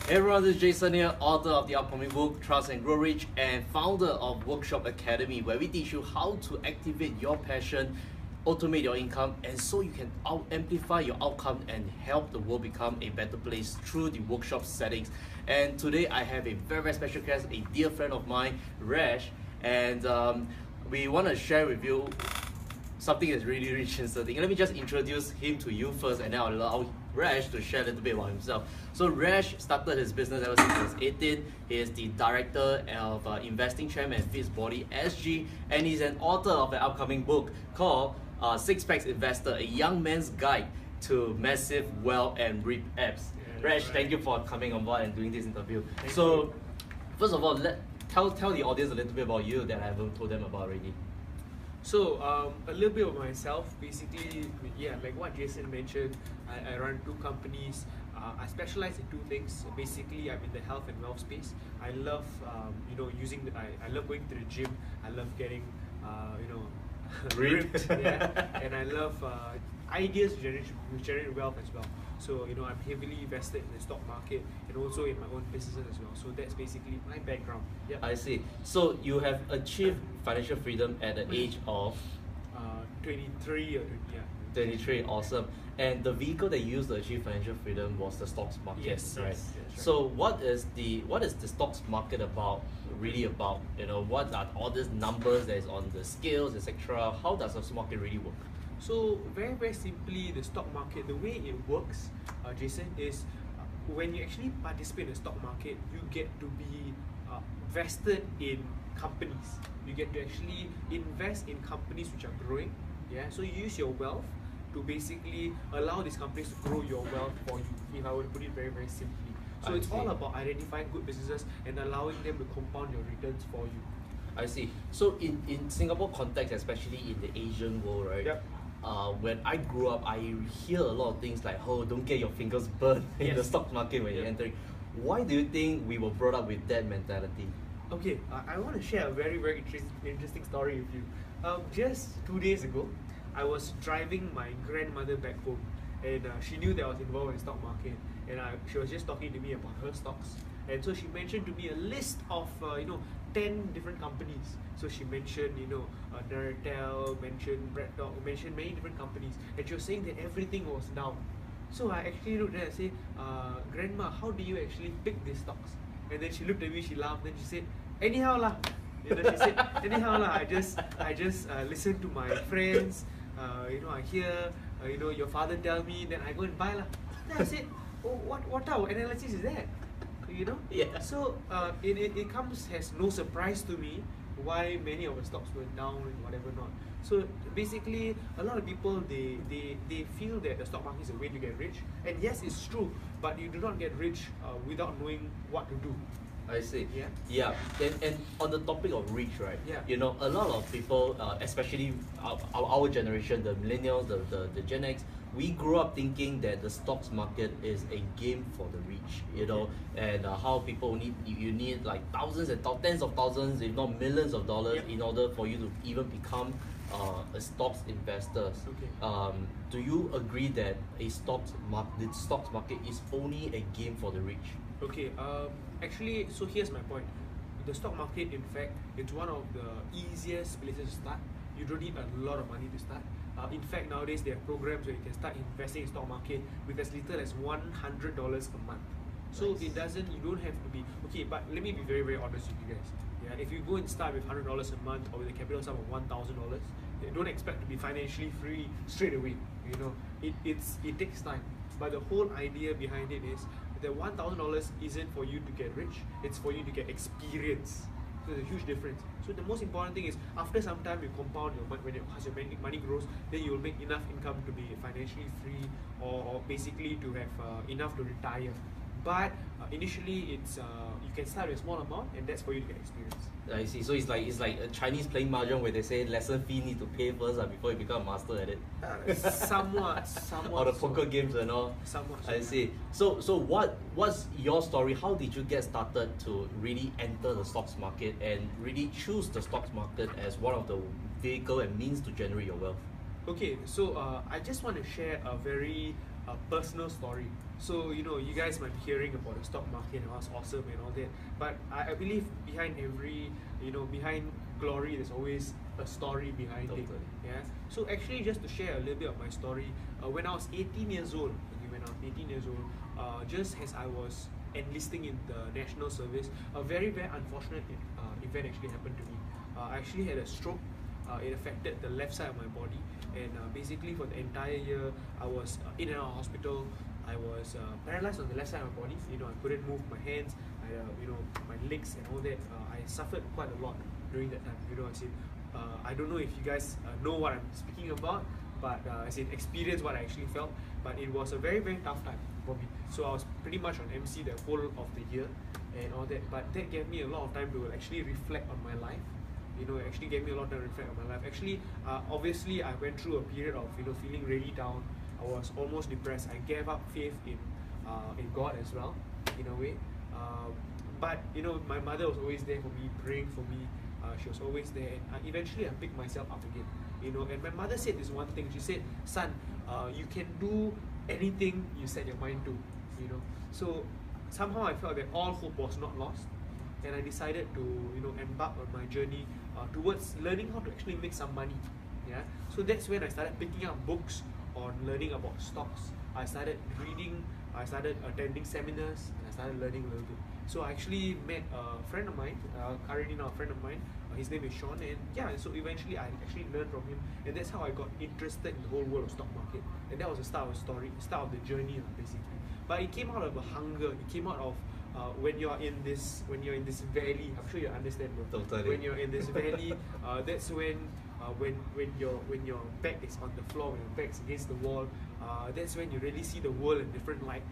Hey everyone, this is Jason here, author of the upcoming book Trust and Grow Rich and founder of Workshop Academy, where we teach you how to activate your passion, automate your income, and so you can amplify your outcome and help the world become a better place through the workshop settings. And today I have a very, very special guest, a dear friend of mine, Rash, and we want to share with you something that's really interesting. Let me just introduce him to you first, and then I'll allow Rash to share a little bit about himself. So Rash started his business ever since he was 18. He is the director of InvestingChamps and Fit's Body SG, and he's an author of an upcoming book called Six Packs Investor, a young man's guide to massive wealth and rip apps. Yeah, Rash, thank you for coming on board and doing this interview. First of all, tell the audience a little bit about you that I haven't told them about already. So a little bit of myself, basically, yeah, like what Jason mentioned, I run two companies. I specialize in two things. Basically, I'm in the health and wealth space. I love, I love going to the gym. I love getting, ripped. Yeah, and I love ideas to generate wealth as well. So I'm heavily invested in the stock market and also in my own businesses as well. So that's basically my background. Yeah. I see. So you have achieved financial freedom at the age of 23 or 20, yeah. 23, awesome. And the vehicle that you used to achieve financial freedom was the stocks market, yes, right? Yes, right. So what is the stocks market about? Really about? What are all these numbers that is on the scales, etc.? How does the stock market really work? So very, very simply, the stock market, the way it works, Jason, is when you actually participate in the stock market, you get to be vested in companies. You get to actually invest in companies which are growing. Yeah. So you use your wealth to basically allow these companies to grow your wealth for you, if I were to put it very, very simply. So it's all about identifying good businesses and allowing them to compound your returns for you. I see. So in Singapore context, especially in the Asian world, right? Yep. When I grew up, I hear a lot of things like, oh, don't get your fingers burned in the stock market when you're entering. Why do you think we were brought up with that mentality? Okay, I want to share a very, very interesting story with you. Just 2 days ago, I was driving my grandmother back home, and she knew that I was involved in the stock market, and she was just talking to me about her stocks. And so she mentioned to me a list of 10 different companies. So she mentioned Naratel, mentioned BreadTalk, mentioned many different companies, and she was saying that everything was down. So I actually looked at her and said, Grandma, how do you actually pick these stocks? And then she looked at me, she laughed, then she said, anyhow lah. She said, anyhow lah, I just listen to my friends, I hear your father tell me, then I go and buy lah. Then I said, oh, what type of analysis is that? Yeah. So it comes as no surprise to me why many of the stocks went down and whatever not. So basically, a lot of people they feel that the stock market is a way to get rich, and yes, it's true, but you do not get rich without knowing what to do. I see. Yeah. Yeah. And on the topic of rich, right? Yeah. A lot of people, especially our generation, the millennials, the Gen X, we grew up thinking that the stocks market is a game for the rich, and how people need like thousands and tens of thousands, if not millions of dollars, in order for you to even become a stocks investor. Okay. Do you agree that the stocks market is only a game for the rich? Okay. Actually, so here's my point. The stock market, in fact, it's one of the easiest places to start. You don't need a lot of money to start. In fact, nowadays there are programs where you can start investing in stock market with as little as $100 a month. So nice. You don't have to be okay. But let me be very, very honest with you guys. Yeah, if you go and start with $100 a month or with a capital sum of $1,000, don't expect to be financially free straight away. It takes time. But the whole idea behind it is that $1,000 isn't for you to get rich; it's for you to get experience. So there's a huge difference. So the most important thing is after some time you compound your money. As your money grows, then you'll make enough income to be financially free, or basically to have enough to retire. But initially, it's you can start with a small amount, and that's for you to get experience. I see. So it's like a Chinese playing mahjong where they say lesson fee need to pay first before you become a master at it. Somewhat. Or the poker games and all. Somewhat. I see. So what's your story? How did you get started to really enter the stocks market and really choose the stocks market as one of the vehicle and means to generate your wealth? Okay, so I just want to share a very personal story. So you guys might be hearing about the stock market and how it's awesome and all that, but I believe behind every behind glory there's always a story behind it. Yeah. So actually, just to share a little bit of my story, when I was 18 years old, just as I was enlisting in the national service, a very very unfortunate event actually happened to me. I actually had a stroke. It affected the left side of my body, and basically for the entire year I was in and out of hospital. I was paralyzed on the left side of my body. I couldn't move my hands, my legs and all that. I suffered quite a lot during that time. I don't know if you guys know what I'm speaking about, but as in experience what I actually felt. But it was a very very tough time for me. So I was pretty much on MC the whole of the year and all that. But that gave me a lot of time to actually reflect on my life. It actually gave me a lot of time to reflect on my life. Actually, obviously, I went through a period of feeling really down. I was almost depressed. I gave up faith in God as well, in a way. But my mother was always there for me, praying for me. She was always there, and eventually I picked myself up again. And my mother said this one thing. She said, "Son, you can do anything you set your mind to." So somehow I felt that all hope was not lost, and I decided to embark on my journey towards learning how to actually make some money. Yeah. So that's when I started picking up books on learning about stocks. I started reading. I started attending seminars, and I started learning a little bit. So I actually met a friend of mine, currently now a friend of mine. His name is Sean, and so eventually I actually learned from him, and that's how I got interested in the whole world of stock market. And that was the start of the story, start of the journey, basically. But it came out of a hunger. It came out of when you're in this valley. I'm sure you understand, bro. Totally. When you're in this valley, that's when your back is on the floor, when your back's against the wall, that's when you really see the world in different light,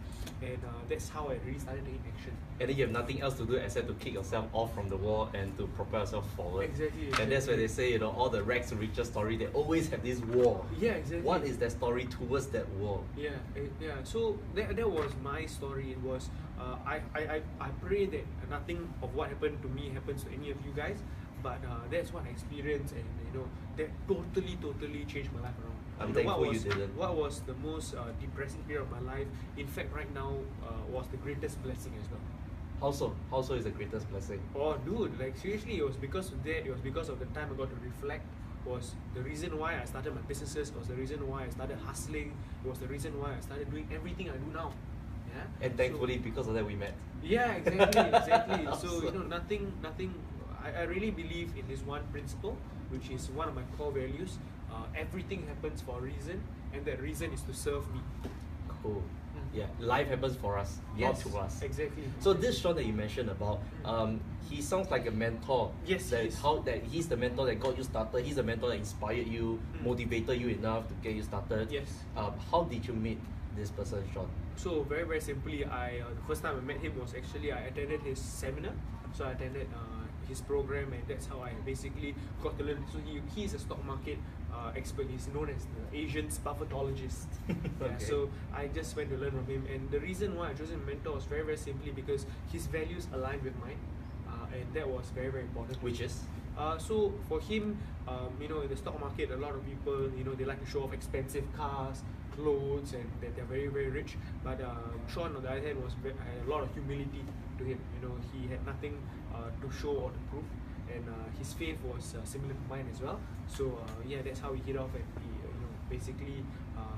and that's how I really started taking action. And then you have nothing else to do except to kick yourself off from the wall and to propel yourself forward. Exactly. And that's where they say, all the rags to riches story, they always have this wall. Yeah, exactly. What is that story towards that wall? Yeah. So that was my story. It was I pray that nothing of what happened to me happens to any of you guys. But that's what I experienced, and that totally changed my life around. I'm thankful you didn't. What was the most depressing period of my life? In fact, right now was the greatest blessing as well. How so? How so is the greatest blessing? Oh, dude! Like seriously, it was because of that. It was because of the time I got to reflect. Was the reason why I started my businesses. It was the reason why I started hustling. It was the reason why I started doing everything I do now. Yeah. And thankfully, because of that, we met. Yeah, exactly. So nothing. I really believe in this one principle, which is one of my core values. Everything happens for a reason, and that reason is to serve me. Cool. Yeah, life happens for us, not to us. Exactly. So this Sean that you mentioned about, he sounds like a mentor. Yes, that he's the mentor that got you started. He's the mentor that inspired you, motivated you enough to get you started. Yes. How did you meet this person, Sean? So very very simply, the first time I met him was actually I attended his seminar. So I attended his program, and that's how I basically got to learn. So he's a stock market expert. He's known as the Asian's Buffettologist. Okay. So I just went to learn from him, and the reason why I chose him mentor was very very simply because his values aligned with mine, and that was very very important. Which is? So for him, in the stock market, a lot of people, they like to show off expensive cars, clothes, and that they're very very rich. But Sean, on the other hand, had a lot of humility to him. He had nothing to show or to prove, and his faith was similar to mine as well. So that's how we hit off, and we basically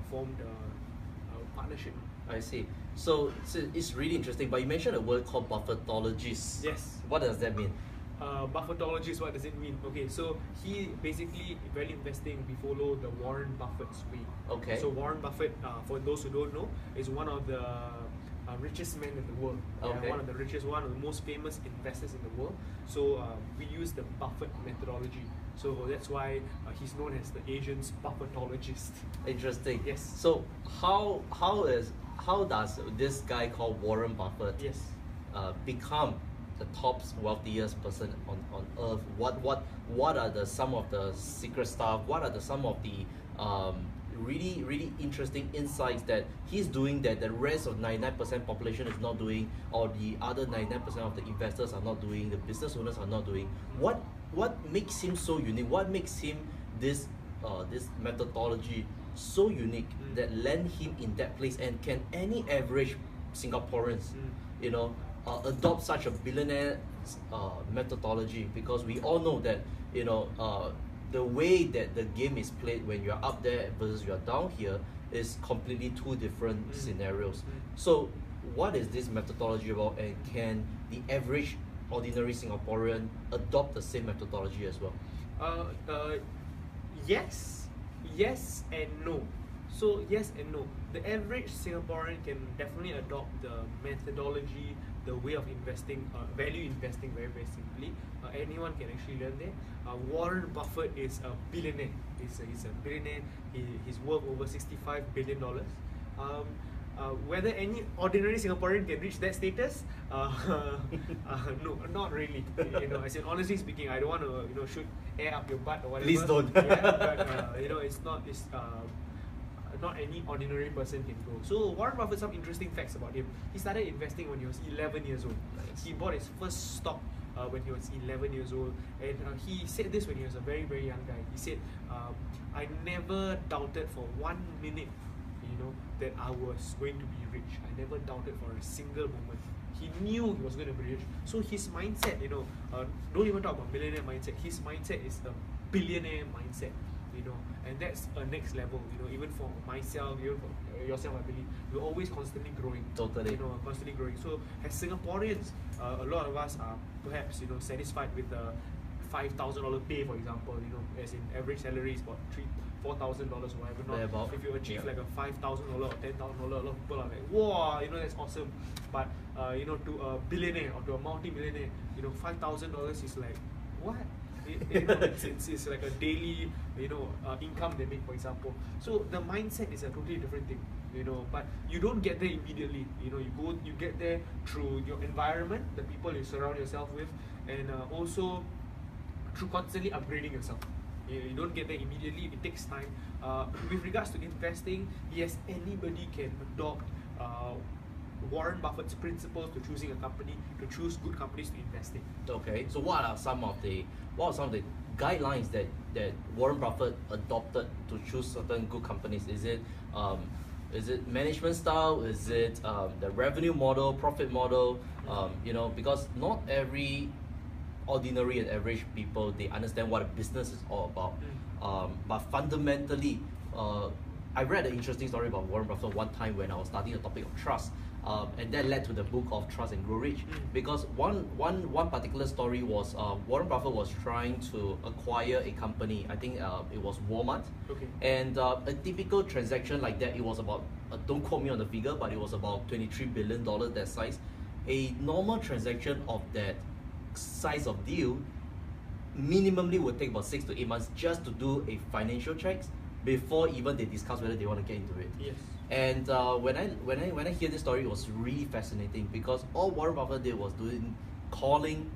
formed a partnership. I see. So it's really interesting. But you mentioned a word called Buffettologist. Yes. What does that mean? Buffettologist, what does it mean? Okay, so he basically, value investing, we follow the Warren Buffett's way. Okay. So Warren Buffett, for those who don't know, is one of the richest men in the world. Okay. One of the richest, one of the most famous investors in the world. So we use the Buffett methodology. So that's why he's known as the Asian's Buffettologist. Interesting. Yes. So how does this guy called Warren Buffett become the top wealthiest person on earth? What are some of the secret stuff? What are some of the really interesting insights that he's doing that the rest of 99% population is not doing, or the other 99% of the investors are not doing, the business owners are not doing? What makes him so unique? What makes him this methodology so unique that land him in that place? And can any average Singaporeans, you know, adopt such a billionaire methodology? Because we all know that, you know, the way that the game is played when you're up there versus you're down here is completely two different scenarios. So what is this methodology about, and can the average ordinary Singaporean adopt the same methodology as well? Yes and no. So yes and no. The average Singaporean can definitely adopt the methodology, the way of investing, value investing, very simply. Anyone can actually learn that. Warren Buffett is a billionaire. He's a billionaire. He's worth over $65 billion. Whether any ordinary Singaporean can reach that status, no, not really. You know, I said honestly speaking, I don't want to, you know, shoot air up your butt or whatever. Please don't. Yeah, but you know, it's not any ordinary person can go. So Warren Buffett, some interesting facts about him. He started investing when he was 11 years old. Nice. He bought his first stock when he was 11 years old, and he said this when he was a very young guy. He said, I never doubted for 1 minute, you know, that I was going to be rich. I never doubted for a single moment. He knew he was going to be rich. So his mindset, you know, don't even talk about millionaire mindset. His mindset is a billionaire mindset, you know, and that's a next level. You know, even for myself, even for yourself, I believe we're always constantly growing. Totally. You know, constantly growing. So as Singaporeans, a lot of us are perhaps, you know, satisfied with the $5,000 pay, for example. You know, as in average salary is about $4,000 or whatever. Not if you achieve like a $5,000 or $10,000, a lot of people are like, wow, you know, that's awesome. But you know, to a billionaire or to a multi-millionaire, you know, $5,000 is like what? You know, it's like a daily, you know, income they make, for example. So the mindset is a totally different thing, you know. But you don't get there immediately. You know, you get there through your environment, the people you surround yourself with, and also through constantly upgrading yourself. You don't get there immediately. It takes time. With regards to investing, yes, anybody can adopt Warren Buffett's principles to choosing a company, to choose good companies to invest in. Okay, so what are some of the guidelines that Warren Buffett adopted to choose certain good companies? Is it management style? Is it the revenue model, profit model? You know, because not every ordinary and average people, they understand what a business is all about. But fundamentally, I read an interesting story about Warren Buffett one time when I was studying the topic of trust. And that led to the book of Trust and Grow Rich, because one particular story was Warren Buffett was trying to acquire a company. I think it was Walmart. Okay. And a typical transaction like that, it was about, don't quote me on the figure, but it was about $23 billion, that size. A normal transaction of that size of deal minimally would take about 6 to 8 months just to do a financial checks before even they discuss whether they want to get into it. Yes. And when I hear this story, it was really fascinating, because all Warren Buffett did was calling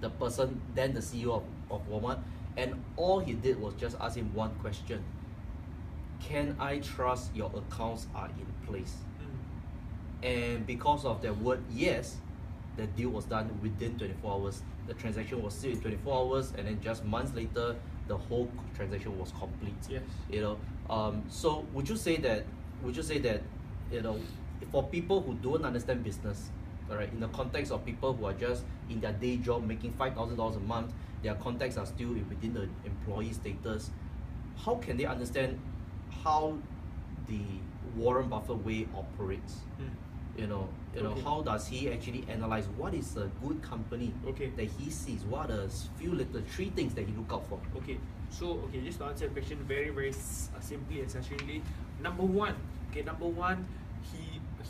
the person, then the CEO of Walmart, and all he did was just ask him one question: can I trust your accounts are in place? And because of that word yes, the deal was done within 24 hours. The transaction was sealed in 24 hours, and then just months later, the whole transaction was complete. Yes. You know, so would you say that, you know, for people who don't understand business, all right, in the context of people who are just in their day job making $5,000 a month, their contacts are still within the employee status, how can they understand how the Warren Buffett way operates? You know, Okay. how does he actually analyze what is a good company that he sees? What are three things that he look out for? Okay, so just to answer the question very simply and succinctly, number one,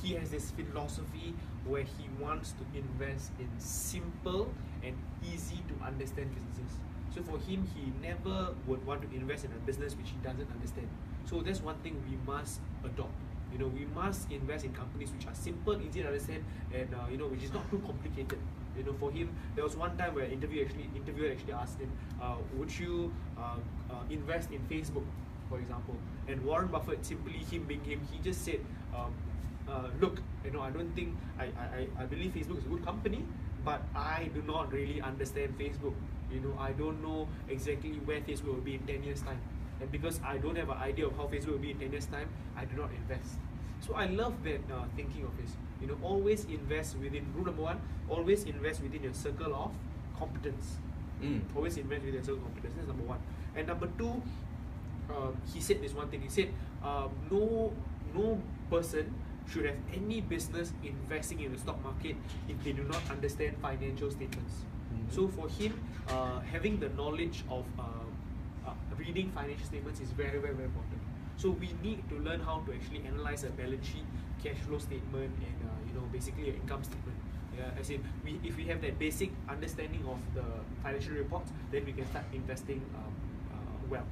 he has this philosophy where he wants to invest in simple and easy to understand businesses. So for him, he never would want to invest in a business which he doesn't understand. So that's one thing we must adopt. You know, we must invest in companies which are simple, easy to understand, and you know, which is not too complicated. You know, for him, there was one time where interviewer actually asked him, would you invest in Facebook, for example? And Warren Buffett, simply him being him, he just said, look, you know, I don't think I believe Facebook is a good company, but I do not really understand Facebook. You know, I don't know exactly where Facebook will be in 10 years time. and because I don't have an idea of how Facebook will be in 10 years time, I do not invest. So I love that thinking of this. You know, always invest within, rule number one, always invest within your circle of competence. Always invest within your circle of competence. That's number one. And number two, he said this one thing. He said, no person should have any business investing in the stock market if they do not understand financial statements. So for him, having the knowledge of reading financial statements is very, very, very important. So we need to learn how to actually analyze a balance sheet, cash flow statement, and basically an income statement. Yeah, as in, if we have that basic understanding of the financial reports, then we can start investing well.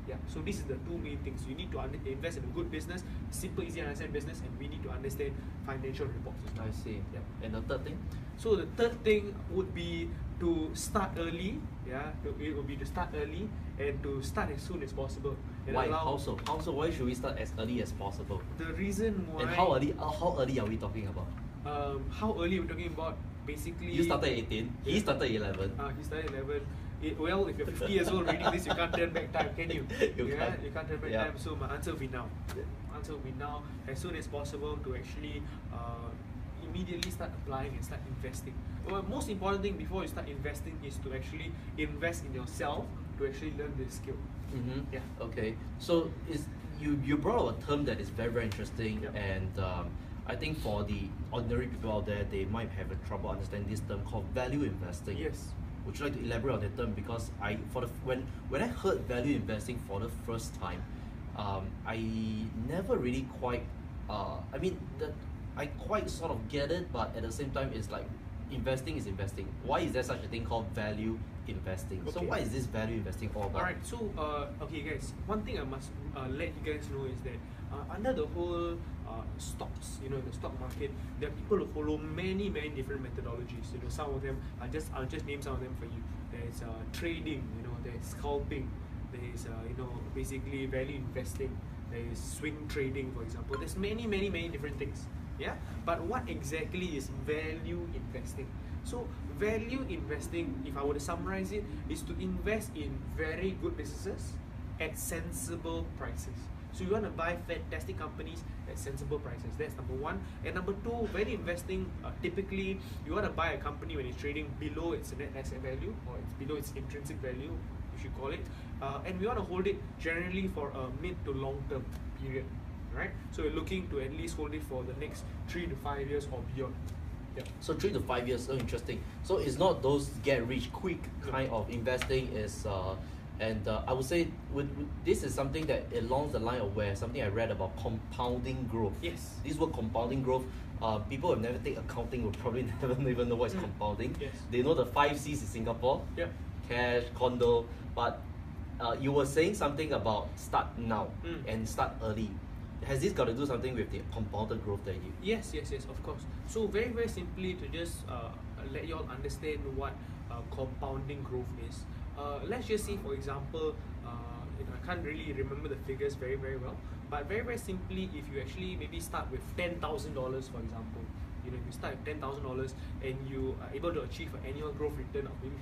Yeah, so this is the two main things. You need to invest in a good business, simple, easy to understand business, and we need to understand financial reports as well. I see. Yeah. And the third thing? So the third thing would be to start early. Yeah, it would be to start early and to start as soon as possible. Why? How so? Why should we start as early as possible? The reason why. And how early are we talking about? How early are we talking about? Basically. You started 18. He started 11. He started 11. Well, if you're 50 years old reading this, you can't turn back time, can you? You can't turn back time. So my answer will be now. Answer will be now, as soon as possible, to actually immediately start applying and start investing. Well, most important thing before you start investing is to actually invest in yourself to actually learn this skill. Yeah. Okay. So you brought up a term that is very, very interesting, and I think for the ordinary people out there, they might have a trouble understanding this term called value investing. Yes. Would you like to elaborate on that term? Because when I heard value investing for the first time, I never really quite I quite sort of get it, but at the same time, it's like investing is investing. Why is there such a thing called value investing? Okay. So what is this value investing all about? Alright, so okay guys, one thing I must let you guys know is that under the whole stocks, the stock market, there are people who follow many different methodologies. Some of them I'll just name some of them for you. There's trading, there's scalping, there's basically value investing, there's swing trading, for example. There's many different things. Yeah, but what exactly is value investing? So value investing, if I were to summarize it, is to invest in very good businesses at sensible prices. So you want to buy fantastic companies at sensible prices. That's number one. And number two, value investing, typically you want to buy a company when it's trading below its net asset value, or it's below its intrinsic value, you should call it. And we want to hold it generally for a mid to long term period. Right? So we're looking to at least hold it for the next 3 to 5 years or beyond. Yeah. So 3 to 5 years, so interesting. So it's not those get rich quick kind of investing. Is I would say this is something that along the line of where something I read about compounding growth. Yes. This word compounding growth. People who have never taken accounting will probably never even know what is compounding. Yes. They know the 5 C's in Singapore. Yeah. Cash, condo, but you were saying something about start now and start early. Has this got to do something with the compounded growth that you? Yes, of course. So very simply, to just let you all understand what compounding growth is. Let's just say, for example, I can't really remember the figures very well, but very simply, if you actually maybe start with $10,000, for example, if you start with $10,000 and you are able to achieve an annual growth return of maybe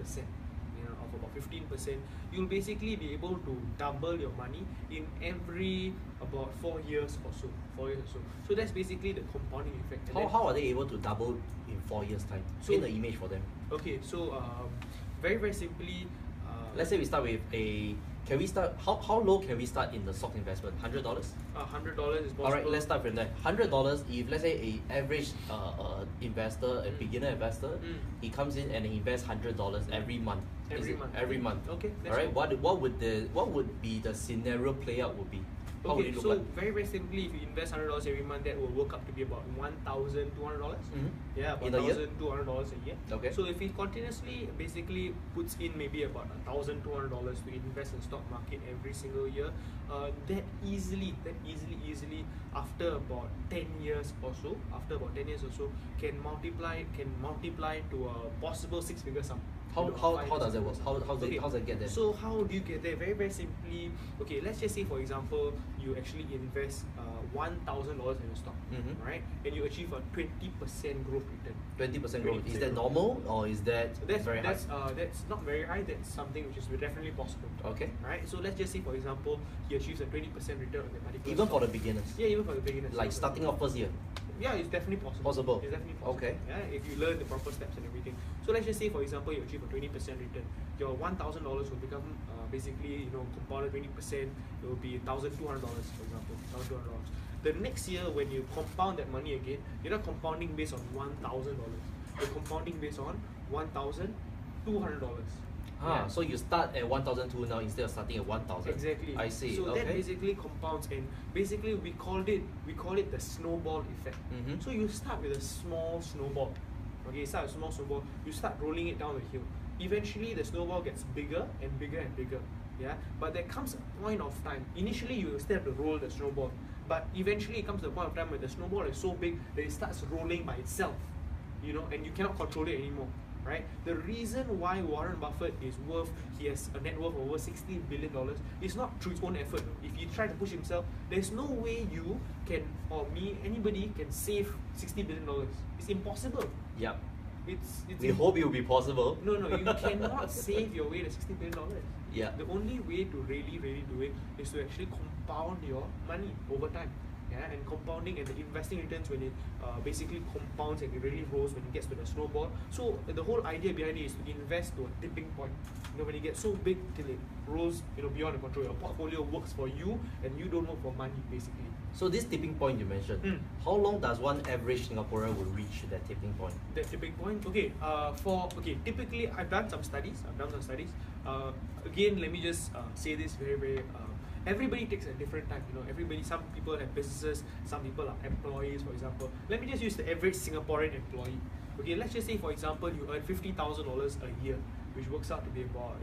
15%. Of about 15%, you'll basically be able to double your money in every about 4 years or so. So that's basically the compounding effect. How are they able to double in 4 years' time? So, paint the image for them. Okay, so very simply, let's say we start with can we start? How low can we start in the stock investment? $100. $100 is possible. Alright, let's start from there. $100. If let's say a average investor, a beginner investor, he comes in and he invests $100 every month. Every month. Okay. Alright. What would be the scenario play out would be? How would it look so like? very simply, if you invest $100 every month, that will work up to be about $1,200. Yeah, about $1,200 a year. Okay. So if he continuously basically puts in maybe about $1,200 to invest in stock market every single year, that easily after about 10 years or so, can multiply to a possible 6-figure sum. How does that work? How's it get there? So how do you get there? Very, very simply. Okay, let's just say for example, you actually invest $1,000 in a stock, right? And you achieve a 20% growth return. 20% growth. Is that normal or is that very high? That's not very high. That's something which is definitely possible. Okay. Right. So let's just say for example, he achieves a 20% return on that particular. Even stock. for the beginners. Yeah, even for the beginners. Like starting off first year. Yeah, it's definitely possible. Possible. It's definitely possible. Okay. Yeah, if you learn the proper steps and everything. So let's just say, for example, you achieve a 20% return. Your $1,000 will become basically, compounded 20%. It will be $1,200, for example, $1,200. The next year, when you compound that money again, you're not compounding based on $1,000. You're compounding based on $1,200. Yeah. So you start at 1,002 now instead of starting at 1,000. Exactly. I see. So okay. that basically compounds, and basically we call it the snowball effect. So you start with a small snowball. Okay, you start with a small snowball. You start rolling it down the hill. Eventually, the snowball gets bigger and bigger and bigger. Yeah. But there comes a point of time. Initially, you will still have to roll the snowball, but eventually, it comes to a point of time where the snowball is so big that it starts rolling by itself. And you cannot control it anymore. Right? The reason why Warren Buffett he has a net worth of over $60 billion is not through his own effort. If he try to push himself, there's no way you can, or me, anybody can save $60 billion. It's impossible. Yeah. We hope it will be possible. No, you cannot save your way to $60 billion. Yeah. The only way to really, really do it is to actually compound your money over time. Yeah, and compounding and the investing returns when it basically compounds and it really rolls when it gets to the snowball. So the whole idea behind it is to invest to a tipping point. When it gets so big till it rolls, beyond the control. Your portfolio works for you and you don't work for money, basically. So this tipping point you mentioned, how long does one average Singaporean will reach that tipping point? That tipping point? Okay, typically I've done some studies. Again, let me just say this very, very. Everybody takes a different time, some people have businesses, some people are employees, for example. Let me just use the average Singaporean employee. Okay, let's just say for example you earn $50,000 a year, which works out to be about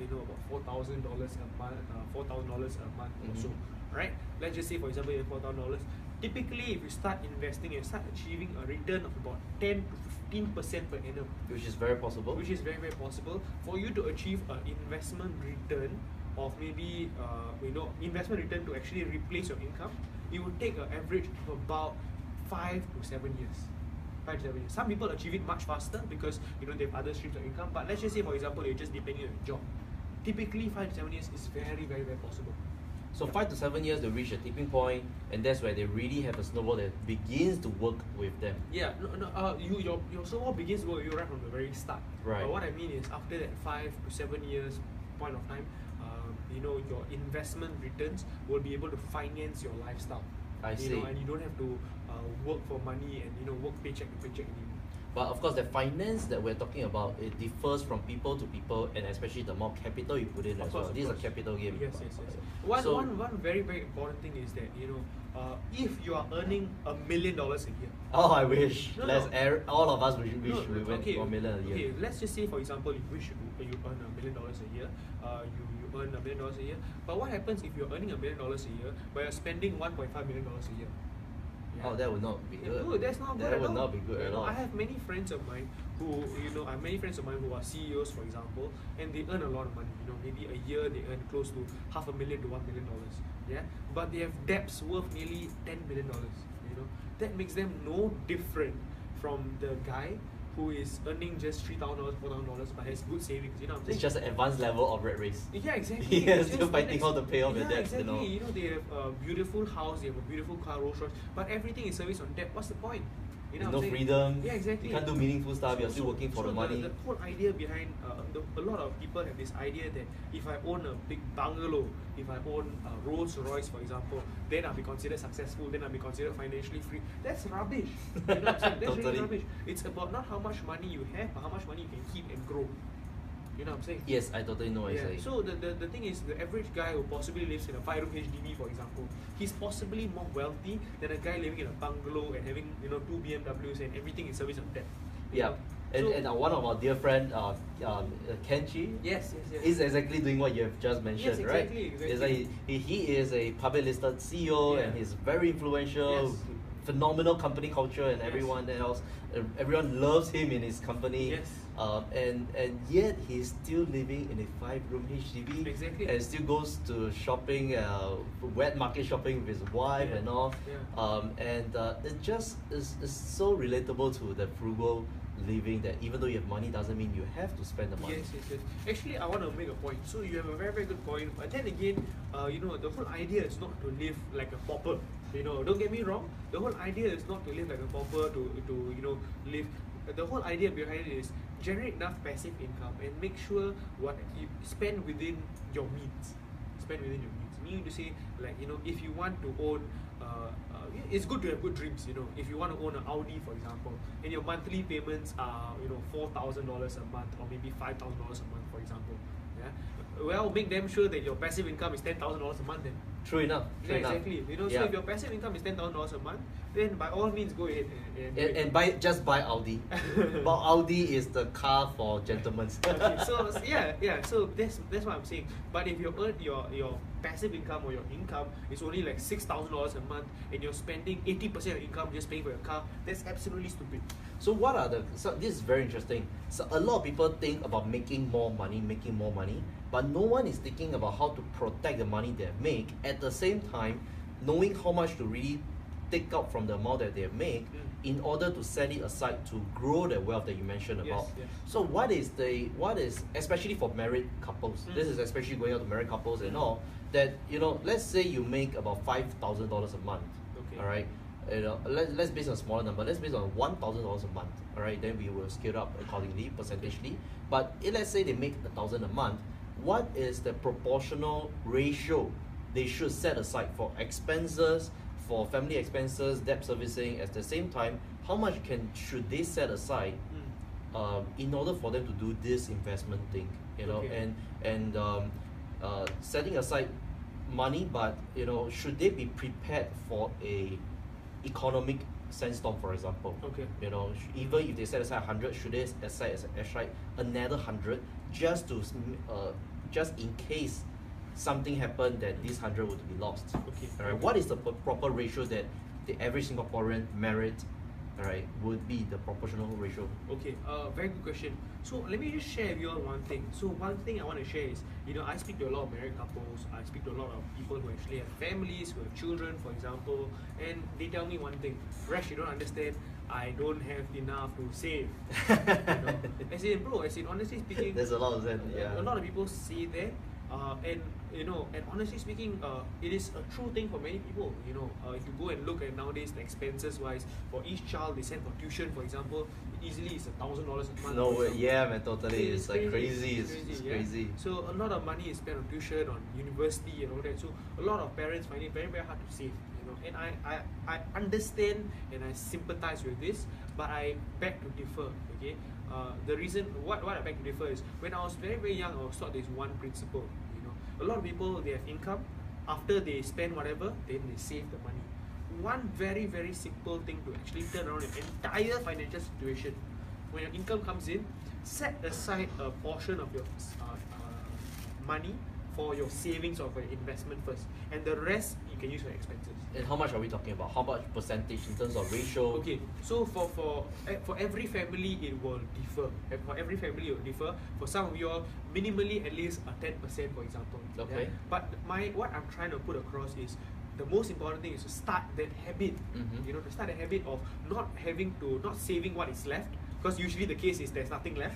$4,000 a month, $4,000 a month or so. Right? Let's just say for example you have $4,000. Typically, if you start investing and start achieving a return of about 10 to 15% per annum, which is very possible. Which is very, very possible for you to achieve an investment return of maybe investment return to actually replace your income, it would take an average of about 5 to 7 years. 5 to 7 years. Some people achieve it much faster because they have other streams of income. But let's just say for example you're just depending on your job. Typically 5 to 7 years is very, very, very possible. So 5 to 7 years they reach a tipping point, and that's where they really have a snowball that begins to work with them. Yeah, your snowball begins to work with you right from the very start. Right. But what I mean is after that 5 to 7 years point of time, your investment returns will be able to finance your lifestyle. I see. And you don't have to work for money and work paycheck to paycheck anymore. But of course, the finance that we're talking about, it differs from people to people, and especially the more capital you put in as well. This is a capital game. Yes. One very, very important thing is that if you are earning $1 million a year. Oh, I wish. All of us wish we went for $1 million a year. Okay, let's just say for example, you wish you earn $1 million a year. You earn $1 million a year. But what happens if you're earning $1 million a year but you're spending $1.5 million a year? Yeah. Oh, that would not be good. Dude, that's not good that would not be good at all. I have many friends of mine who are CEOs, for example, and they earn a lot of money. Maybe a year they earn close to $500,000 to $1 million. Yeah, but they have debts worth nearly $10 million. That makes them no different from the guy who is earning just $3,000, $4,000 but has good savings. You know what I'm saying? It's just an advanced level of rat race. Yeah, exactly. Yeah, still fighting how to pay off your debts. Exactly. They have a beautiful house, they have a beautiful car, Rolls Royce, but everything is serviced on debt. What's the point? There's no freedom. Yeah, exactly. You can't do meaningful stuff. You're still working for the money. The whole idea behind a lot of people have this idea that if I own a big bungalow, if I own a Rolls Royce, for example, then I'll be considered successful. Then I'll be considered financially free. That's rubbish. You know what I'm saying? That's really rubbish. It's about not how much money you have, but how much money you can keep and grow. You know what I'm saying? Yes, I totally know what you're saying. So the thing is, the average guy who possibly lives in a 5-room HDB, for example, he's possibly more wealthy than a guy living in a bungalow and having 2 BMWs and everything in service of debt. Yeah. And one of our dear friend, Kenchi, is exactly doing what you have just mentioned, right? Exactly. It's like he is a public listed CEO and he's very influential, phenomenal company culture and Yes. everyone loves him in his company. Yes. And yet he's still living in a 5-room HDB. Exactly. And still goes to shopping, wet market shopping with his wife Yeah. and all. Yeah. It just is so relatable to the frugal living, that even though you have money doesn't mean you have to spend the money. Yes. Actually, I want to make a point. So you have a very, very good point. But then again, the whole idea is not to live like a pauper. Don't get me wrong. The whole idea is not to live like a pauper. To live. The whole idea behind it is generate enough passive income and make sure what you spend within your means. Spend within your means. Meaning to say, like, if you want to own. It's good to have good dreams. If you want to own an Audi, for example, and your monthly payments are $4,000 a month, or maybe $5,000 a month, for example. Yeah. Well, make them sure that your passive income is $10,000 a month. Then. True enough. Yeah, exactly. So if your passive income is $10,000 a month, then by all means go ahead and buy Audi. But Audi is the car for gentlemen. Okay, so so that's what I'm saying. But if you earn your passive income, or your income is only like $6,000 a month, and you're spending 80% of your income just paying for your car, that's absolutely stupid. So this is very interesting. So a lot of people think about making more money, but no one is thinking about how to protect the money they make, at the same time knowing how much to really take out from the amount that they make in order to set it aside to grow the wealth that you mentioned about. Yes. So what is especially for married couples, this is especially going out to married couples and all, that let's say you make about $5,000 a month. Okay. All right. Let's base on a smaller number. Let's base on $1,000 a month. All right, then we will scale up accordingly, percentagely. But let's say they make $1,000 a month. What is the proportional ratio they should set aside for expenses, for family expenses, debt servicing? At the same time, how much should they set aside in order for them to do this investment thing? Okay. And setting aside money, but should they be prepared for a economic sandstorm, for example? Okay. Even if they set aside 100, should they set aside another 100 just in case something happened that this 100 would be lost? Okay. All right. What is the proper ratio that the average Singaporean married, all right, would be the proportional ratio? Okay, very good question. So let me just share with you all one thing. So one thing I want to share is, I speak to a lot of married couples, I speak to a lot of people who actually have families, who have children, for example, and they tell me one thing: Rash, you don't understand, I don't have enough to save. As in, honestly speaking, there's a lot of that. A lot of people say that, and honestly speaking, it is a true thing for many people. If you go and look at nowadays the expenses wise, for each child they send for tuition, for example, easily it's $1,000 a month. No way, yeah, man, totally. It's like crazy. It's yeah. crazy. So a lot of money is spent on tuition, on university, and all that. So a lot of parents find it very, very hard to save. And I understand and I sympathize with this, but I beg to differ. Okay, the reason what I beg to differ is, when I was very, very young, I was taught this one principle. A lot of people, they have income. After they spend whatever, then they save the money. One very, very simple thing to actually turn around your entire financial situation: when your income comes in, set aside a portion of your money for your savings or for your investment first, and the rest you can use for expenses. And how much are we talking about? How much percentage in terms of ratio? Okay, so for every family it will differ. For every family it will differ. For some of you all, minimally at least 10%, for example. Okay. Yeah? But what I'm trying to put across is, the most important thing is to start that habit. To start a habit of not saving what is left. Because usually the case is there's nothing left.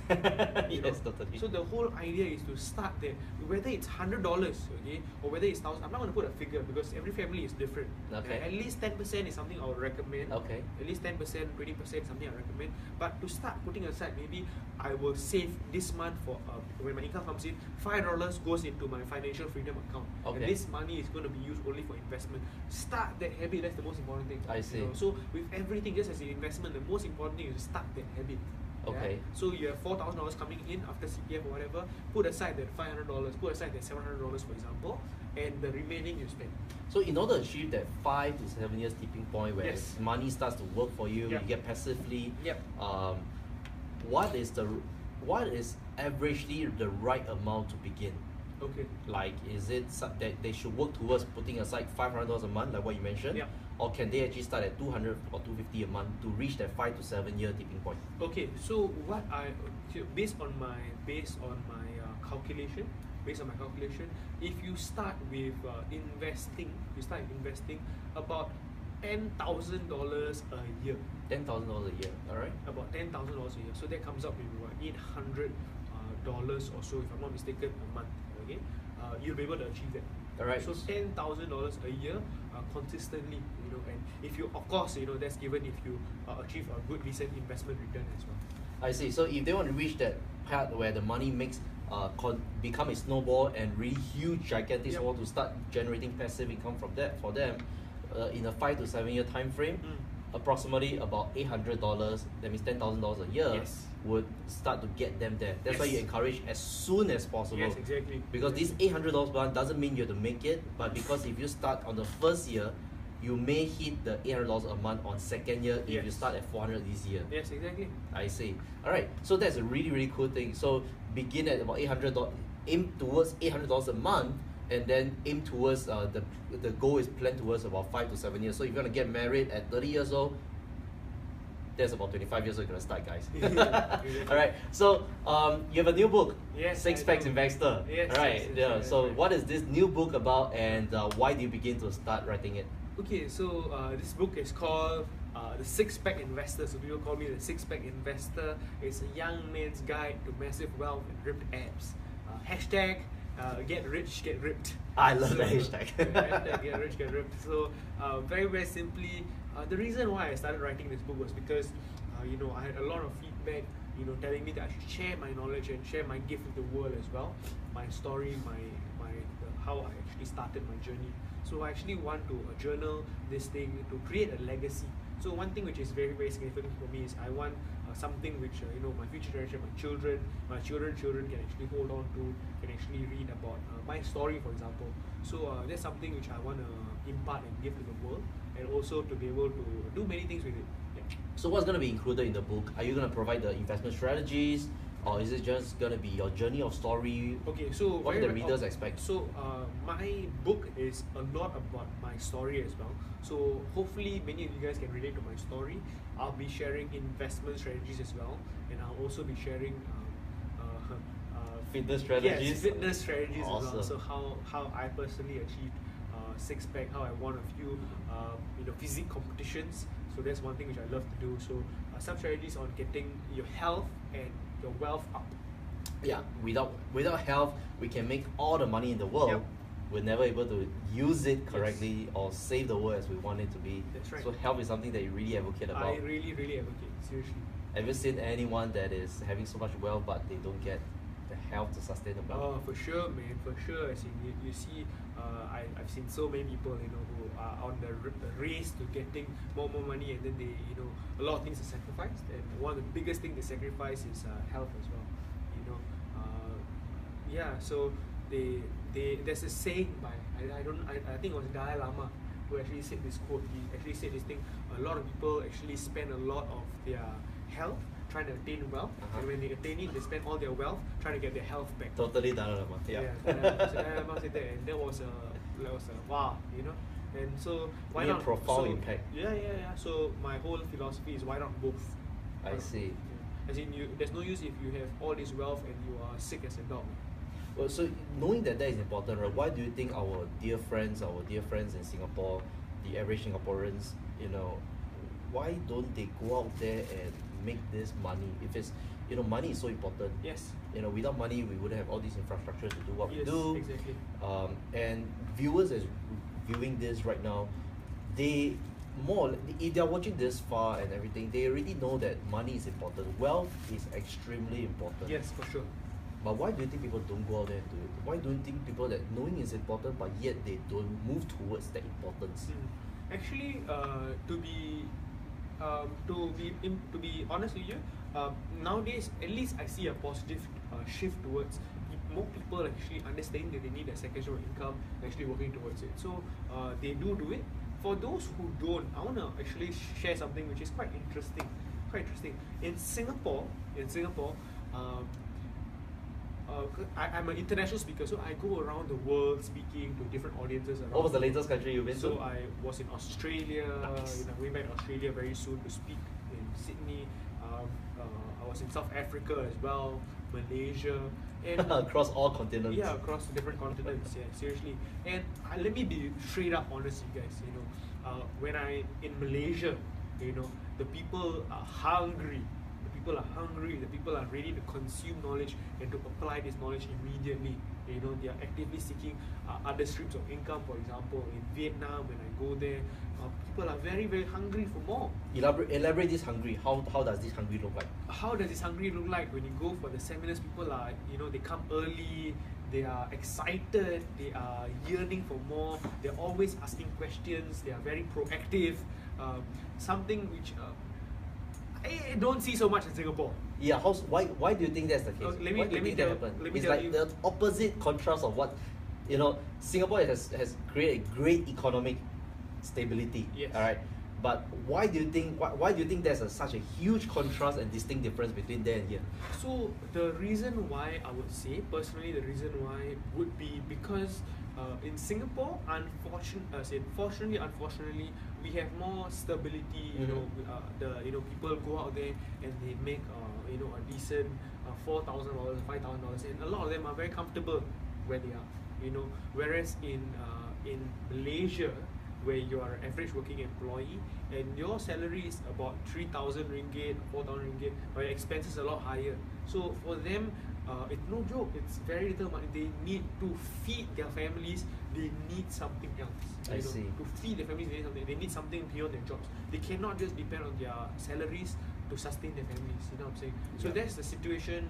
Yes, totally. So the whole idea is to start there. Whether it's $100, okay, or whether it's 1,000, I'm not going to put a figure because every family is different. Okay. At least 10% is something I would recommend. Okay. At least 10%, 20% is something I recommend. But to start putting aside, maybe I will save this month for when my income comes in, $5 goes into my financial freedom account. Okay. And this money is going to be used only for investment. Start that habit. That's the most important thing. I see. So with everything, just as an investment, the most important thing is to start that habit. Okay. Yeah? So you have $4,000 coming in after CPF or whatever. Put aside that $500. Put aside that $700, for example, and the remaining you spend. So in order to achieve that 5 to 7 years tipping point where Yes. money starts to work for you, Yep. you get passively. Yep. What is averagely the right amount to begin? Okay. Like, is it that they should work towards putting aside $500 a month, like what you mentioned? Yep. or can they actually start at 200 or 250 a month to reach that 5 to 7 year tipping point? Okay, so based on my calculation, if you start with investing, about $10,000 a year. $10,000 a year, all right? About $10,000 a year. So that comes up with what, $800 or so, if I'm not mistaken, a month. Okay, you'll be able to achieve that. All right. So $10,000 a year consistently, and if you, of course, that's given if you achieve a good, decent investment return as well. I see. So if they want to reach that part where the money makes become a snowball and really huge, gigantic snowball to start generating passive income from that for them, in a 5 to 7 year time frame, approximately about $800, that means $10,000 a year, would start to get them there. That's why you encourage as soon as possible. Yes, exactly. Because this $800 per month doesn't mean you have to make it, but because if you start on the first year, you may hit the $800 a month on second year if you start at $400 this year. Yes, exactly. I see. All right. So that's a really, really cool thing. So begin at about $800, aim towards $800 a month, and then aim towards the goal is planned towards about 5 to 7 years. So if you're gonna get married at 30 years old, that's about 25 years old you're gonna start, guys. All right. So you have a new book, Six Packs Investor. Yes. All right. Yes, so what is this new book about, and why do you begin to start writing it? Okay, so this book is called The Six-Pack Investor. So people call me the Six-Pack Investor. It's a young man's guide to massive wealth and ripped abs. Hashtag get rich, get ripped. I love the hashtag. Hashtag get rich, get ripped. So very, very simply, the reason why I started writing this book was because I had a lot of feedback, telling me that I should share my knowledge and share my gift with the world as well. My story, how I actually started my journey. So I actually want to journal this thing to create a legacy. So one thing which is very, very significant for me is I want something which my future generation, my children can actually hold on to, can actually read about my story, for example. So that's something which I want to impart and give to the world, and also to be able to do many things with it. So what's going to be included in the book? Are you going to provide the investment strategies, or is it just going to be your journey of story? Okay, so what do the readers expect? So my book is a lot about my story as well. So hopefully many of you guys can relate to my story. I'll be sharing investment strategies as well, and I'll also be sharing fitness strategies. Yes, fitness strategies awesome. as well. So how I personally achieved six-pack, how I won a few physique competitions. So that's one thing which I love to do. So some strategies on getting your health and your wealth up. Yeah, without health, we can make all the money in the world. We're never able to use it correctly or save the world as we want it to be. That's right. So health is something that you really advocate about. I really, really advocate, seriously. Have you seen anyone that is having so much wealth but they don't get the health to sustain the wealth? Oh, for sure, man, for sure. As in, you see, I've seen so many people, who are on the race to getting more money, and then they, a lot of things are sacrificed, and one of the biggest things they sacrifice is health as well. So there's a saying by I think it was Dalai Lama who actually said this quote. He actually said this thing: a lot of people actually spend a lot of their health trying to attain wealth, and when they attain it, they spend all their wealth trying to get their health back. Totally Dalai Lama. Yeah. Dalai Lama said that, and that was a wow, And so why not? Profound impact. Yeah. So my whole philosophy is why not both? I see. As in, there's no use if you have all this wealth and you are sick as a dog. Well, so knowing that is important, right? Why do you think our dear friends in Singapore, the average Singaporeans, why don't they go out there and make this money? If it's, money is so important. Yes. Without money, we wouldn't have all these infrastructure to do what we do. Exactly. And viewers is viewing this right now, if they're watching this far and everything, they already know that money is important. Wealth is extremely important. Yes, for sure. But why do you think people don't go out there and do it? Why do you think people that knowing is important, but yet they don't move towards that importance? Actually, to be honest with you, nowadays at least I see a positive shift towards more people actually understanding that they need a second source of income and actually working towards it. So they do it. For those who don't, I want to actually share something which is quite interesting. In Singapore, I'm an international speaker, so I go around the world speaking to different audiences around. What was the world. latest country you've been to? So I was in Australia. Nice. Going back to Australia very soon to speak in Sydney. I was in South Africa as well, Malaysia, and Across all continents. yeah, across the different continents. Yeah, seriously. And let me be straight up honest, you guys. When I in Malaysia, the people are hungry. The people are ready to consume knowledge and to apply this knowledge immediately. They are actively seeking other streams of income. For example, in Vietnam, when I go there, people are very, very hungry for more. Elaborate this hungry. How does this hungry look like? How does this hungry look like? When you go for the seminars, people are, they come early, they are excited, they are yearning for more, they're always asking questions, they are very proactive. Something which I don't see so much in Singapore. Yeah, why do you think that's the case? Let Why do you think that happened? It's tell like you. the opposite contrast of what, Singapore has created great economic stability. Yes. All right. But why do you think there's such a huge contrast and distinct difference between there and here? So the reason why I would say personally, the reason why would be because in Singapore, unfortunately, we have more stability. People go out there and they make a decent $4,000, $5,000, and a lot of them are very comfortable where they are. Whereas in Malaysia, where you are an average working employee and your salary is about 3,000 ringgit, 4,000 ringgit, but your expenses are a lot higher. So for them, it's no joke, it's very little money. They need to feed their families, they need something else. I see. To feed their families, they need something beyond their jobs. They cannot just depend on their salaries to sustain their families, you know what I'm saying? So that's the situation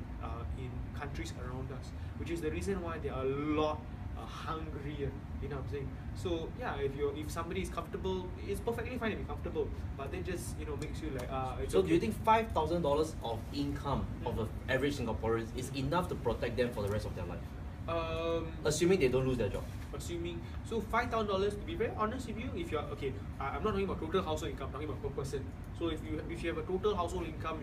in countries around us, which is the reason why there are a lot hungrier, you know what I'm saying? So yeah, if somebody is comfortable, it's perfectly fine to be comfortable, but then just makes you like it's So okay. do you think $5,000 of income of the average Singaporean is enough to protect them for the rest of their life? Assuming they don't lose their job. So $5,000, to be very honest with you, if you're okay, I'm not talking about total household income, I'm talking about per person. So if you have a total household income,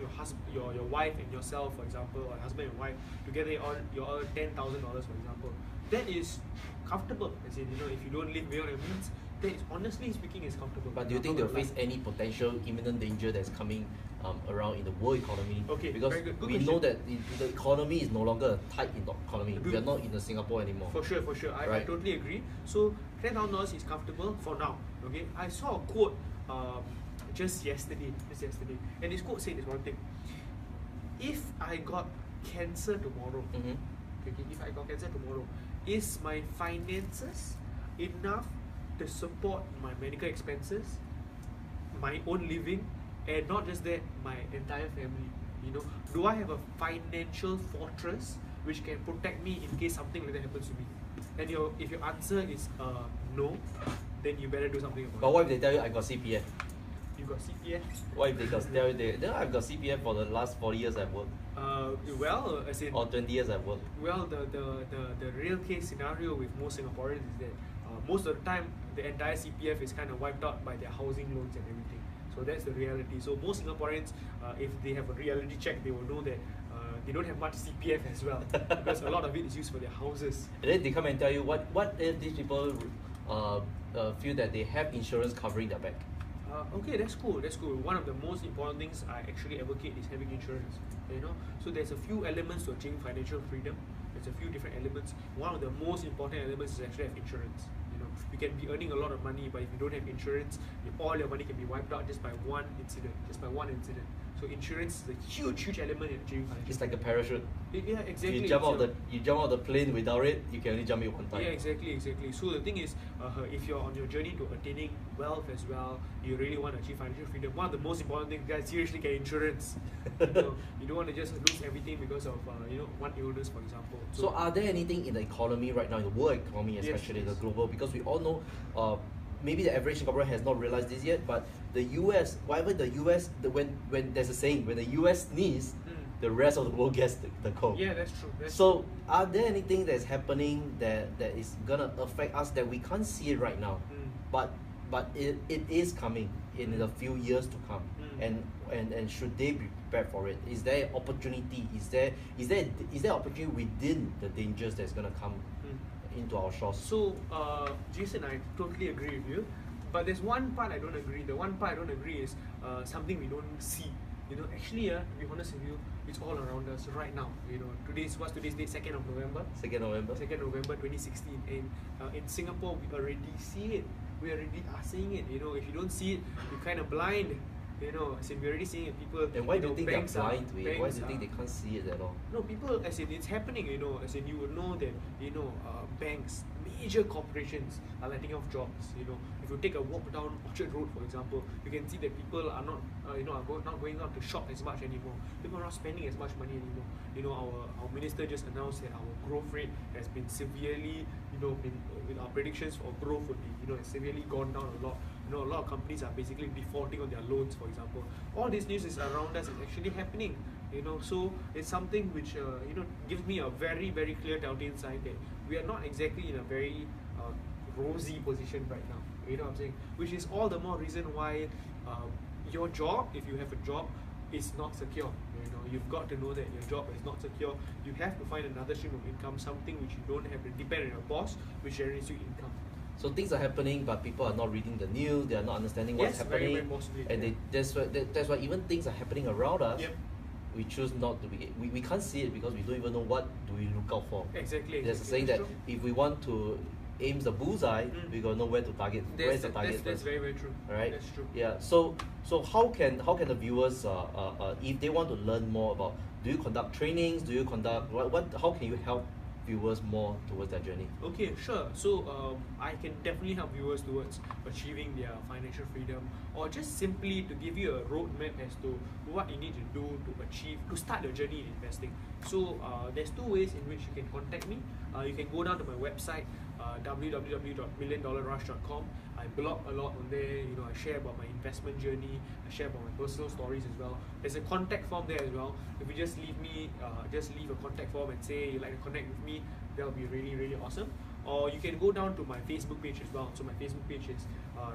your wife and yourself, for example, or husband and wife together, you earn $10,000, for example, that is comfortable. As in, if you don't live beyond your means, that is, honestly speaking, is comfortable. But do you think they'll face any potential imminent danger that's coming around in the world economy? Okay, because very good. Good we question. know that the economy is no longer a tight economy. We are not in the Singapore anymore. For sure. I totally agree. So $10,000 is comfortable for now. Okay, I saw a quote just yesterday, and this quote said this one thing: if I got cancer tomorrow, is my finances enough to support my medical expenses, my own living, and not just that, my entire family? Do I have a financial fortress which can protect me in case something like that happens to me? And if your answer is no, then you better do something about it. But what if they tell you I got CPF? You got CPF? What if they tell you I've got CPF for the last 40 years I've worked? As in, or 20 years I've worked. well, the real case scenario with most Singaporeans is that most of the time the entire CPF is kind of wiped out by their housing loans and everything. So that's the reality. So most Singaporeans, if they have a reality check, they will know that they don't have much CPF as well, because a lot of it is used for their houses. And then they come and tell you what if these people feel that they have insurance covering their back? Okay, that's cool. One of the most important things I actually advocate is having insurance. So there's a few elements to achieving financial freedom. There's a few different elements. One of the most important elements is actually have insurance. You can be earning a lot of money, but if you don't have insurance, all your money can be wiped out just by one incident. So insurance is a huge element in achieving financial. It's like a parachute. Yeah, exactly. You jump out the plane without it, you can only jump it one time. Yeah, exactly. So the thing is, if you're on your journey to attaining wealth as well, you really want to achieve financial freedom. One of the most important things, guys, seriously, get insurance. You don't want to just lose everything because of one illness, for example. So are there anything in the economy right now, in the world economy, especially Yes. the global? Because we all know, maybe the average Singaporean has not realized this yet, but the US, when there's a saying, when the US sneezes, the rest of the world gets the cold. Yeah, that's true. So are there anything that's happening that is gonna affect us that we can't see it right now, but it is coming in a few years to come? and should they be prepared for it? Is there opportunity? Is there opportunity within the dangers that's going to come into our shores? So, Jason, I totally agree with you. But there's one part I don't agree. The one part I don't agree is something we don't see. Actually, to be honest with you, it's all around us right now. What's today's date? 2nd of November. 2nd November. 2nd November 2016. And in Singapore, we already see it. We already are seeing it. If you don't see it, you're kind of blind. As in we're already seeing it. People. And why do you think they're blind to it? Why do you think they can't see it at all? No, people. As in it's happening. As in you would know that. Banks, major corporations are letting off jobs. If you take a walk down Orchard Road, for example, you can see that people are not, not going out to shop as much anymore. People are not spending as much money anymore. Our minister just announced that our growth rate has been severely, with our predictions for growth would be, has severely gone down a lot. A lot of companies are basically defaulting on their loans, for example. All this news is around us, it's actually happening. So it's something which gives me a very, very clear telltale sign that we are not exactly in a very rosy position right now. You know what I'm saying? Which is all the more reason why your job, if you have a job, is not secure. You've got to know that your job is not secure. You have to find another stream of income, something which you don't have to depend on your boss, which generates you income. So things are happening, but people are not reading the news. They are not understanding what's happening, very possibly, and that's why even things are happening around us. We choose not to be. We can't see it because we don't even know what do we look out for. Exactly. There's a saying that if we want to aim the bullseye, we gotta know where to target. Where's the target? That's very, very true. Right. That's true. Yeah. So how can the viewers if they want to learn more about, do you conduct trainings? Do you conduct how can you help viewers more towards their journey? Okay, sure. So I can definitely help viewers towards achieving their financial freedom, or just simply to give you a roadmap as to what you need to do to start your journey in investing. So there's two ways in which you can contact me. You can go down to my website, www.milliondollarrush.com. I blog a lot on there. I share about my investment journey. I share about my personal stories as well. There's a contact form there as well. If you just leave a contact form and say you'd like to connect with me, that'll be really, really awesome. Or you can go down to my Facebook page as well. So my Facebook page is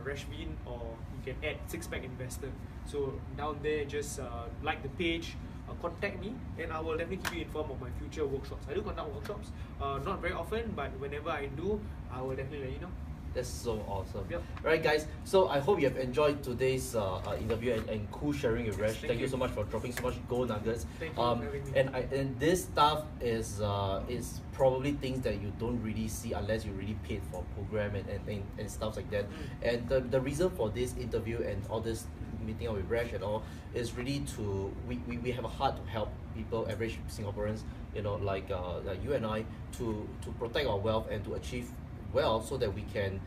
Reshveen, or you can add Six-Pack Investor. So down there, just like the page, contact me, and I will definitely keep you informed of my future workshops. I do conduct workshops, not very often, but whenever I do, I will definitely let you know. That's so awesome. Yep. Alright guys, so I hope you have enjoyed today's interview and cool sharing with Rash. Thank you so much for dropping so much gold nuggets. Thank you for having me. And this stuff is probably things that you don't really see unless you really paid for a program and stuff like that. And the reason for this interview and all this meeting up with Rash and all is really to we have a heart to help people, average Singaporeans, like you and I, to protect our wealth and to achieve wealth, so that we can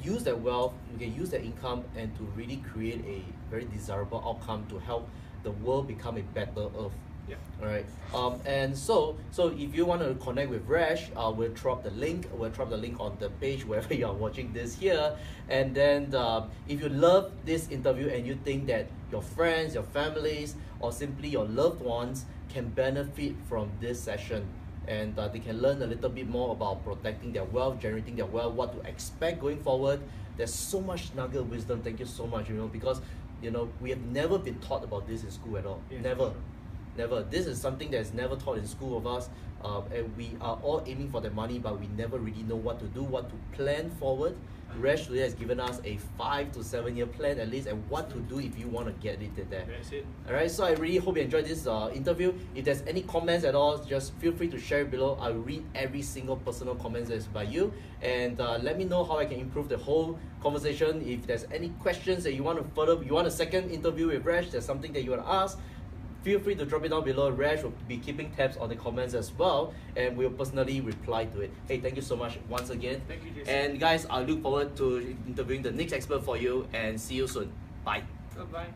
use that wealth, we can use that income, and to really create a very desirable outcome to help the world become a better earth. Yeah. All right. And so if you want to connect with Rash, we'll drop the link. We'll drop the link on the page wherever you are watching this here. And then if you love this interview and you think that your friends, your families, or simply your loved ones can benefit from this session, and they can learn a little bit more about protecting their wealth, generating their wealth, what to expect going forward. There's so much nugget of wisdom. Thank you so much, because we have never been taught about this in school at all. Yeah, never. sure. Never. This is something that's never taught in school of us, and we are all aiming for the money, but we never really know what to do, what to plan forward. Rash today has given us a 5 to 7 year plan at least, and what to do if you want to get it there. That's it. Alright, so I really hope you enjoyed this interview. If there's any comments at all, just feel free to share it below. I'll read every single personal comment that's by you, and let me know how I can improve the whole conversation. If there's any questions that you want a second interview with Rash, there's something that you want to ask, feel free to drop it down below. Rash will be keeping tabs on the comments as well, and we'll personally reply to it. Hey, thank you so much once again. Thank you, Jason. And guys, I look forward to interviewing the next expert for you, and see you soon. Bye. Bye-bye.